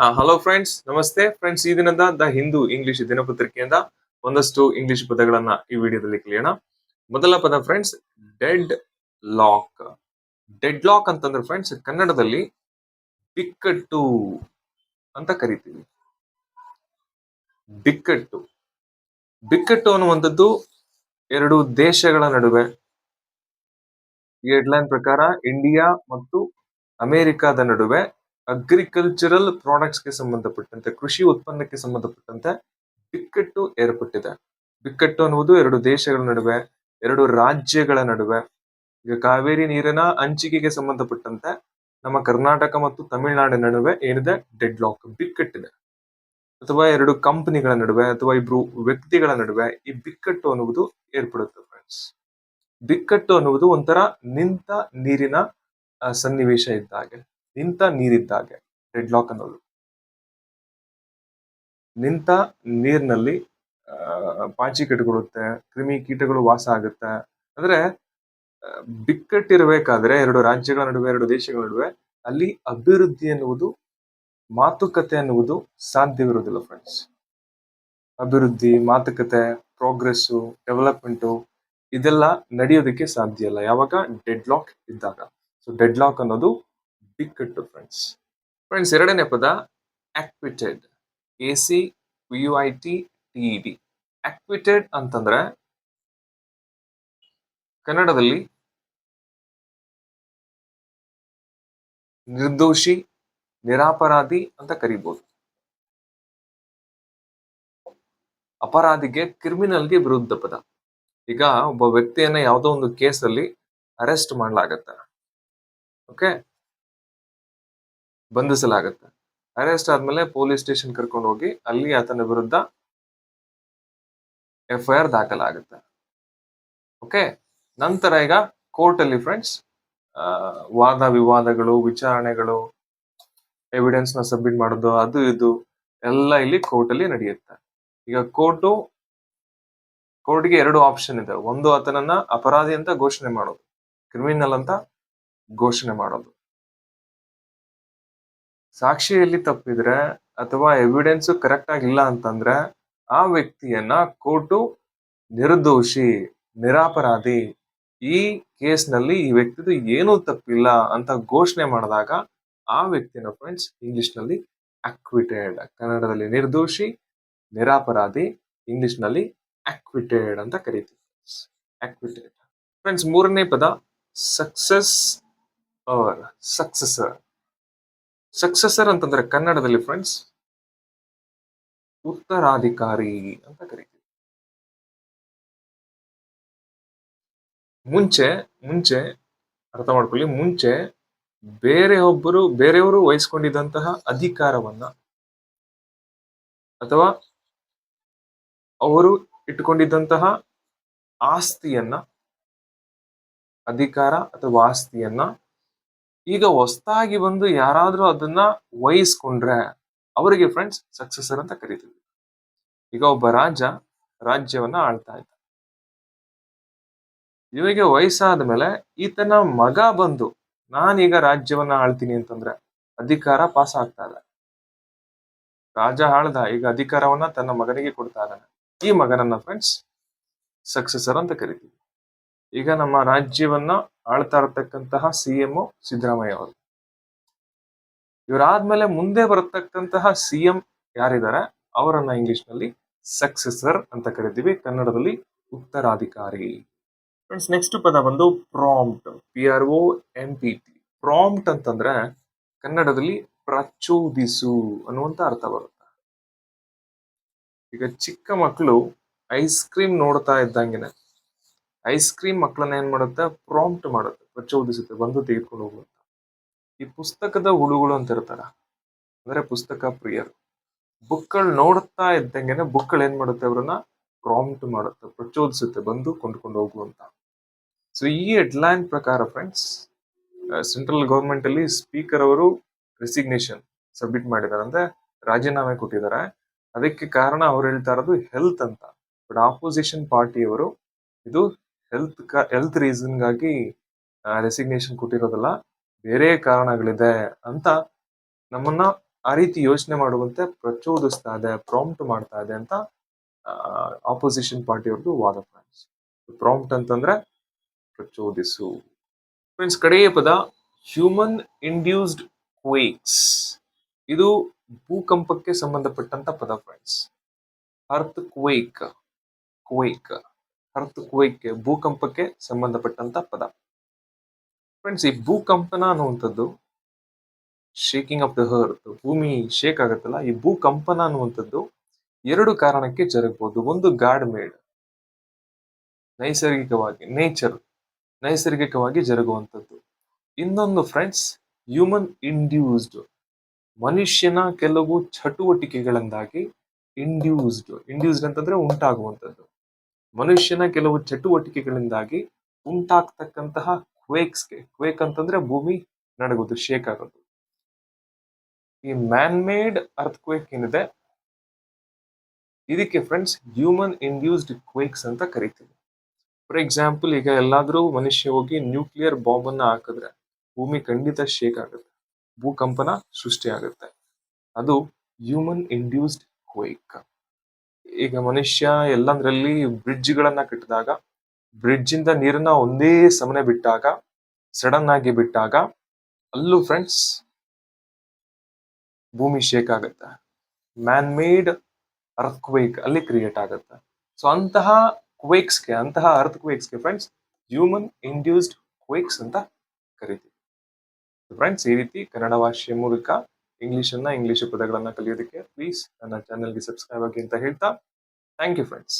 Hello friends, ನಮಸ್ತೆ friends. ಈ ದಿನದ ದ ಹಿಂದೂ ಇಂಗ್ಲಿಷ್ ದಿನಪತ್ರಿಕೆಯಿಂದ ಒಂದಷ್ಟು ಇಂಗ್ಲಿಷ್ ಪದಗಳನ್ನ ಈ ವಿಡಿಯೋದಲ್ಲಿ ಕಲಿಯೋಣ. ಮೊದಲ ಪದ friends, dead lock. Dead lock ಅಂತಂದ್ರೆ ಫ್ರೆಂಡ್ಸ್ ಕನ್ನಡದಲ್ಲಿ ಬಿಕ್ಕಟ್ಟು ಅಂತ ಕರಿತೀವಿ. ಬಿಕ್ಕಟ್ಟು ಬಿಕ್ಕಟ್ಟು ಅನ್ನುವಂಥದ್ದು ಎರಡು ದೇಶಗಳ ನಡುವೆ, ಈ ಹೆಡ್ಲೈನ್ ಪ್ರಕಾರ ಇಂಡಿಯಾ ಮತ್ತು ಅಮೆರಿಕಾದ ನಡುವೆ ಅಗ್ರಿಕಲ್ಚರಲ್ ಪ್ರಾಡಕ್ಟ್ಸ್ಗೆ ಸಂಬಂಧಪಟ್ಟಂತೆ, ಕೃಷಿ ಉತ್ಪನ್ನಕ್ಕೆ ಸಂಬಂಧಪಟ್ಟಂತೆ ಬಿಕ್ಕಟ್ಟು ಏರ್ಪಟ್ಟಿದೆ. ಬಿಕ್ಕಟ್ಟು ಅನ್ನುವುದು ಎರಡು ದೇಶಗಳ ನಡುವೆ, ಎರಡು ರಾಜ್ಯಗಳ ನಡುವೆ. ಈಗ ಕಾವೇರಿ ನೀರಿನ ಹಂಚಿಕೆಗೆ ಸಂಬಂಧಪಟ್ಟಂತೆ ನಮ್ಮ ಕರ್ನಾಟಕ ಮತ್ತು ತಮಿಳುನಾಡಿನ ನಡುವೆ ಏನಿದೆ, ಡೆಡ್ ಲಾಕ್, ಬಿಕ್ಕಟ್ಟಿದೆ. ಅಥವಾ ಎರಡು ಕಂಪನಿಗಳ ನಡುವೆ ಅಥವಾ ಇಬ್ರು ವ್ಯಕ್ತಿಗಳ ನಡುವೆ ಈ ಬಿಕ್ಕಟ್ಟು ಅನ್ನುವುದು ಏರ್ಪಡುತ್ತೆ ಫ್ರೆಂಡ್ಸ್. ಬಿಕ್ಕಟ್ಟು ಅನ್ನುವುದು ಒಂಥರ ನಿಂತ ನೀರಿನ ಸನ್ನಿವೇಶ ಇದ್ದಾಗೆ, ನಿಂತ ನೀರಿದ್ದಾಗೆ ಡೆಡ್ ಲಾಕ್ ಅನ್ನೋದು. ನಿಂತ ನೀರಿನಲ್ಲಿ ಪಾಚಿ ಕಟ್ಟಿಕೊಳ್ಳುತ್ತೆ, ಕ್ರಿಮಿ ಕೀಟಗಳು ವಾಸ ಆಗುತ್ತೆ. ಅಂದ್ರೆ ಬಿಕ್ಕಟ್ಟಿರಬೇಕಾದ್ರೆ ಎರಡು ರಾಜ್ಯಗಳ ನಡುವೆ, ಎರಡು ದೇಶಗಳ ನಡುವೆ ಅಲ್ಲಿ ಅಭಿವೃದ್ಧಿ ಎನ್ನುವುದು, ಮಾತುಕತೆ ಅನ್ನುವುದು ಸಾಧ್ಯವಿರುವುದಿಲ್ಲ ಫ್ರೆಂಡ್ಸ್. ಅಭಿವೃದ್ಧಿ, ಮಾತುಕತೆ, ಪ್ರೋಗ್ರೆಸ್ಸು, ಡೆವಲಪ್ಮೆಂಟು ಇದೆಲ್ಲ ನಡೆಯೋದಕ್ಕೆ ಸಾಧ್ಯ ಇಲ್ಲ ಯಾವಾಗ ಡೆಡ್ ಲಾಕ್ ಇದ್ದಾಗ. ಸೊ ಡೆಡ್ ಲಾಕ್ ಅನ್ನೋದು ಬಿಕ್ಕಟ್ಟು ಫ್ರೆಂಡ್ಸ್. ಎರಡನೇ ಪದ ಆಕ್ವಿಟೆಡ್. ACQUITED. ಆಕ್ವಿಟೆಡ್ ಅಂತಂದ್ರೆ ಕನ್ನಡದಲ್ಲಿ ನಿರ್ದೋಷಿ, ನಿರಪರಾಧಿ ಅಂತ ಕರಿಬಹುದು. ಅಪರಾಧಿಗೆ, ಕ್ರಿಮಿನಲ್ಗೆ ವಿರುದ್ಧ ಪದ. ಈಗ ಒಬ್ಬ ವ್ಯಕ್ತಿಯನ್ನ ಯಾವುದೋ ಒಂದು ಕೇಸಲ್ಲಿ ಅರೆಸ್ಟ್ ಮಾಡಲಾಗತ್ತೆ, ಓಕೆ, ಬಂಧಿಸಲಾಗತ್ತೆ. ಅರೆಸ್ಟ್ ಆದ್ಮೇಲೆ ಪೊಲೀಸ್ ಸ್ಟೇಷನ್ ಕರ್ಕೊಂಡು ಹೋಗಿ ಅಲ್ಲಿ ಆತನ ವಿರುದ್ಧ FIR ದಾಖಲಾಗುತ್ತೆ. ಓಕೆ, ನಂತರ ಈಗ ಕೋರ್ಟ್ ಅಲ್ಲಿ ಫ್ರೆಂಡ್ಸ್ ವಾದ ವಿವಾದಗಳು, ವಿಚಾರಣೆಗಳು, ಎವಿಡೆನ್ಸ್ ನ ಸಬ್ಮಿಟ್ ಮಾಡೋದು, ಅದು ಇದು ಎಲ್ಲ ಇಲ್ಲಿ ಕೋರ್ಟ್ ಅಲ್ಲಿ ನಡೆಯುತ್ತೆ. ಈಗ ಕೋರ್ಟ್ಗೆ ಎರಡು ಆಪ್ಷನ್ ಇದೆ. ಒಂದು, ಆತನನ್ನ ಅಪರಾಧಿ ಅಂತ ಘೋಷಣೆ ಮಾಡೋದು, ಕ್ರಿಮಿನಲ್ ಅಂತ ಘೋಷಣೆ ಮಾಡೋದು. ಸಾಕ್ಷಿಯಲ್ಲಿ ತಪ್ಪಿದ್ರೆ ಅಥವಾ ಎವಿಡೆನ್ಸ್ ಕರೆಕ್ಟ್ ಆಗಿಲ್ಲ ಅಂತಂದ್ರೆ ಆ ವ್ಯಕ್ತಿಯನ್ನ ಕೋರ್ಟು ನಿರ್ದೋಷಿ, ನಿರಪರಾಧಿ, ಈ ಕೇಸ್ನಲ್ಲಿ ಈ ವ್ಯಕ್ತಿದು ಏನೂ ತಪ್ಪಿಲ್ಲ ಅಂತ ಘೋಷಣೆ ಮಾಡಿದಾಗ ಆ ವ್ಯಕ್ತಿನ ಫ್ರೆಂಡ್ಸ್ ಇಂಗ್ಲಿಷ್ ನಲ್ಲಿ ಅಕ್ವಿಟೆಡ್, ಕನ್ನಡದಲ್ಲಿ ನಿರ್ದೋಷಿ, ನಿರಪರಾಧಿ, ಇಂಗ್ಲಿಷ್ ನಲ್ಲಿ ಅಕ್ವಿಟೆಡ್ ಅಂತ ಕರೀತೀವಿ. Acquitted friends. ಮೂರನೇ ಪದ ಸಕ್ಸಸ್ ಆರ್ ಸಕ್ಸೆಸರ್. ಸಕ್ಸೆಸರ್ ಅಂತಂದ್ರೆ ಕನ್ನಡದಲ್ಲಿ ಫ್ರೆಂಡ್ಸ್ ಉತ್ತರಾಧಿಕಾರಿ ಅಂತ ಕರೀತೀವಿ. ಮುಂಚೆ ಅರ್ಥ ಮಾಡ್ಕೊಳ್ಳಿ, ಮುಂಚೆ ಬೇರೆಯವರು ವಹಿಸ್ಕೊಂಡಿದ್ದಂತಹ ಅಧಿಕಾರವನ್ನ ಅಥವಾ ಅವರು ಇಟ್ಟುಕೊಂಡಿದ್ದಂತಹ ಆಸ್ತಿಯನ್ನ, ಅಧಿಕಾರ ಅಥವಾ ಆಸ್ತಿಯನ್ನ ಈಗ ಹೊಸದಾಗಿ ಬಂದು ಯಾರಾದ್ರೂ ಅದನ್ನ ವಹಿಸ್ಕೊಂಡ್ರೆ ಅವರಿಗೆ ಫ್ರೆಂಡ್ಸ್ ಸಕ್ಸೆಸರ್ ಅಂತ ಕರಿತೀವಿ. ಈಗ ಒಬ್ಬ ರಾಜ್ಯವನ್ನ ಆಳ್ತಾ ಇದ್ದ, ಇವನಿಗೆ ವಯಸ್ಸಾದ ಮೇಲೆ ಈತನ ಮಗ ಬಂದು ನಾನೀಗ ರಾಜ್ಯವನ್ನ ಆಳ್ತೀನಿ ಅಂತಂದ್ರೆ ಅಧಿಕಾರ ಪಾಸ್ ಆಗ್ತಾ ಇದೆ. ರಾಜ ಆಳ್ದ, ಈಗ ಅಧಿಕಾರವನ್ನ ತನ್ನ ಮಗನಿಗೆ ಕೊಡ್ತಾ ಇದ್ದಾನೆ. ಈ ಮಗನನ್ನ ಫ್ರೆಂಡ್ಸ್ ಸಕ್ಸೆಸರ್ ಅಂತ ಕರಿತೀವಿ. ಈಗ ನಮ್ಮ ರಾಜ್ಯವನ್ನ ಆಳ್ತಾ ಇರತಕ್ಕಂತಹ CM ಸಿದ್ದರಾಮಯ್ಯ ಅವರು. ಇವರಾದ್ಮೇಲೆ ಮುಂದೆ ಬರತಕ್ಕಂತಹ CM ಯಾರಿದ್ದಾರೆ ಅವರನ್ನ ಇಂಗ್ಲಿಷ್ ನಲ್ಲಿ ಸಕ್ಸೆಸರ್ ಅಂತ ಕರಿತೀವಿ, ಕನ್ನಡದಲ್ಲಿ ಉತ್ತರಾಧಿಕಾರಿ. ಫ್ರೆಂಡ್ಸ್, ನೆಕ್ಸ್ಟ್ ಪದ ಬಂದು ಪ್ರಾಂಪ್ಟ್. PROMPT. ಪ್ರಾಂಪ್ಟ್ ಅಂತಂದ್ರೆ ಕನ್ನಡದಲ್ಲಿ ಪ್ರಚೋದಿಸು ಅನ್ನುವಂತ ಅರ್ಥ ಬರುತ್ತೆ. ಈಗ ಚಿಕ್ಕ ಮಕ್ಕಳು ಐಸ್ ಕ್ರೀಮ್ ನೋಡ್ತಾ ಇದ್ದಂಗೆನೆ ಐಸ್ ಕ್ರೀಮ್ ಮಕ್ಕಳನ್ನ ಏನ್ ಮಾಡುತ್ತೆ, ಪ್ರಾಂಪ್ಟ್ ಮಾಡುತ್ತೆ, ಪ್ರಚೋದಿಸುತ್ತೆ, ಬಂದು ತೆಗೆದುಕೊಂಡು ಹೋಗುವಂತ. ಈ ಪುಸ್ತಕದ ಹುಳುಗಳು ಅಂತ ಇರ್ತಾರ, ಅಂದ್ರೆ ಪುಸ್ತಕ ಪ್ರಿಯರು, ಬುಕ್ಗಳು ನೋಡ್ತಾ ಇದ್ದಂಗೆನೆ ಬುಕ್ಗಳು ಏನ್ ಮಾಡುತ್ತೆ, ಅವ್ರನ್ನ ಪ್ರಾಂಪ್ಟ್ ಮಾಡುತ್ತೆ, ಪ್ರಚೋದಿಸುತ್ತೆ, ಬಂದು ಕೊಂಡ್ಕೊಂಡು ಹೋಗುವಂತ. ಸೊ ಈ ಹೆಡ್ಲೈನ್ ಪ್ರಕಾರ ಫ್ರೆಂಡ್ಸ್ ಸೆಂಟ್ರಲ್ ಗವರ್ಮೆಂಟ್ ಅಲ್ಲಿ ಸ್ಪೀಕರ್ ಅವರು ರೆಸಿಗ್ನೇಷನ್ ಸಬ್ಮಿಟ್ ಮಾಡಿದ್ದಾರೆ, ಅಂದ್ರೆ ರಾಜೀನಾಮೆ ಕೊಟ್ಟಿದ್ದಾರೆ. ಅದಕ್ಕೆ ಕಾರಣ ಅವ್ರು ಹೇಳ್ತಾ ಇರೋದು ಹೆಲ್ತ್ ಅಂತ. ಬಟ್ ಆಪೋಸಿಷನ್ ಪಾರ್ಟಿಯವರು ಇದು ಹೆಲ್ತ್ ರೀಸನ್ ಗಾಗಿ ರೆಸಿಗ್ನೇಷನ್ ಕೊಟ್ಟಿರೋದಲ್ಲ, ಬೇರೆ ಕಾರಣಗಳಿದೆ ಅಂತ ನಮ್ಮನ್ನ ಆ ರೀತಿ ಯೋಚನೆ ಮಾಡುವಂತೆ ಪ್ರಚೋದಿಸ್ತಾ ಇದೆ, ಪ್ರಾಂಪ್ಟ್ ಮಾಡ್ತಾ ಇದೆ ಅಂತ ಆಪೋಸಿಷನ್ ಪಾರ್ಟಿಯವ್ರದ್ದು ವಾದ ಫ್ರೆಂಡ್ಸ್. ಪ್ರಾಂಪ್ಟ್ ಅಂತಂದ್ರೆ ಪ್ರಚೋದಿಸು. ಫ್ರೆಂಡ್ಸ್, ಕಡೆಯ ಪದ ಹ್ಯೂಮನ್ ಇಂಡ್ಯೂಸ್ಡ್ ಕ್ವೇಕ್ಸ್. ಇದು ಭೂಕಂಪಕ್ಕೆ ಸಂಬಂಧಪಟ್ಟಂತ ಪದ friends. Earthquake, earthquake ಭೂಕಂಪಕ್ಕೆ ಸಂಬಂಧಪಟ್ಟಂತ ಪದ ಫ್ರೆಂಡ್ಸ್. ಈ ಭೂಕಂಪನ ಅನ್ನುವಂಥದ್ದು, ಶೇಕಿಂಗ್ ಆಫ್ ದ ಅರ್ತ್, ಭೂಮಿ ಶೇಕ್ ಆಗುತ್ತಲ್ಲ, ಈ ಭೂಕಂಪನ ಅನ್ನುವಂಥದ್ದು 2 ಕಾರಣಕ್ಕೆ ಜರುಗಬಹುದು. ಒಂದು ಗಾಡ್ ಮೇಡ್, ನೈಸರ್ಗಿಕವಾಗಿ ಜರುಗುವಂಥದ್ದು. ಇನ್ನೊಂದು ಫ್ರೆಂಡ್ಸ್ ಹ್ಯೂಮನ್ ಇಂಡ್ಯೂಸ್ಡ್, ಮನುಷ್ಯನ ಕೆಲವು ಚಟುವಟಿಕೆಗಳಿಂದಾಗಿ ಇಂಡ್ಯೂಸ್ಡ್ ಅಂತಂದ್ರೆ ಉಂಟಾಗುವಂಥದ್ದು. ಮನುಷ್ಯನ ಕೆಲವು ಚಟುವಟಿಕೆಗಳಿಂದಾಗಿ ಉಂಟಾಗ್ತಕ್ಕಂತಹ ಕ್ವೇಕ್ ಅಂತಂದ್ರೆ ಭೂಮಿ ನಡಗೋದು, ಶೇಕ್ ಆಗೋದು. ಈ ಮ್ಯಾನ್ ಮೇಡ್ ಅರ್ತ್ ಕ್ವೇಕ್ ಏನಿದೆ, ಇದಕ್ಕೆ ಫ್ರೆಂಡ್ಸ್ ಹ್ಯೂಮನ್ ಇಂಡ್ಯೂಸ್ಡ್ ಕ್ವೇಕ್ಸ್ ಅಂತ ಕರಿತೀವಿ. ಫಾರ್ ಎಕ್ಸಾಂಪಲ್, ಈಗ ಎಲ್ಲಾದ್ರೂ ಮನುಷ್ಯ ಹೋಗಿ ನ್ಯೂಕ್ಲಿಯರ್ ಬಾಂಬ್ ಅನ್ನ ಹಾಕಿದ್ರೆ ಭೂಮಿ ಖಂಡಿತ ಶೇಕ್ ಆಗುತ್ತೆ, ಭೂಕಂಪನ ಸೃಷ್ಟಿ ಆಗುತ್ತೆ. ಅದು ಹ್ಯೂಮನ್ ಇಂಡ್ಯೂಸ್ಡ್ ಕ್ವೇಕ್. ಈಗ ಮನುಷ್ಯ ಎಲ್ಲಂದ್ರಲ್ಲಿ ಬ್ರಿಡ್ಜ್ ಗಳನ್ನ ಕಟ್ಟಿದಾಗ, ಬ್ರಿಡ್ಜ್ ಇಂದ ನೀರನ್ನ ಒಂದೇ ಸಮನೆ ಬಿಟ್ಟಾಗ, ಸಡನ್ ಆಗಿ ಬಿಟ್ಟಾಗ, ಅಲ್ಲೂ ಫ್ರೆಂಡ್ಸ್ ಭೂಮಿ ಶೇಕ್ ಆಗುತ್ತೆ. ಮ್ಯಾನ್ ಮೇಡ್ ಅರ್ತ್ ಕ್ವೇಕ್ ಅಲ್ಲಿ ಕ್ರಿಯೇಟ್ ಆಗುತ್ತೆ. ಸೊ ಅಂತಹ ಅರ್ತ್ ಕ್ವೇಕ್ಸ್ಗೆ ಫ್ರೆಂಡ್ಸ್ ಹ್ಯೂಮನ್ ಇಂಡ್ಯೂಸ್ಡ್ ಕ್ವೇಕ್ಸ್ ಅಂತ ಕರಿತೀವಿ. ಫ್ರೆಂಡ್ಸ್, ಈ ರೀತಿ ಕನ್ನಡ ಭಾಷೆಯ ಮೂಲಕ ಇಂಗ್ಲಿಷ್ ಪದಗಳನ್ನ ಕಲಿಯೋದಕ್ಕೆ ಪ್ಲೀಸ್ ನನ್ನ ಚಾನೆಲ್ಗೆ ಸಬ್ಸ್ಕ್ರೈಬ್ ಆಗಿ ಅಂತ ಹೇಳ್ತಾ, ಥ್ಯಾಂಕ್ ಯು ಫ್ರೆಂಡ್ಸ್.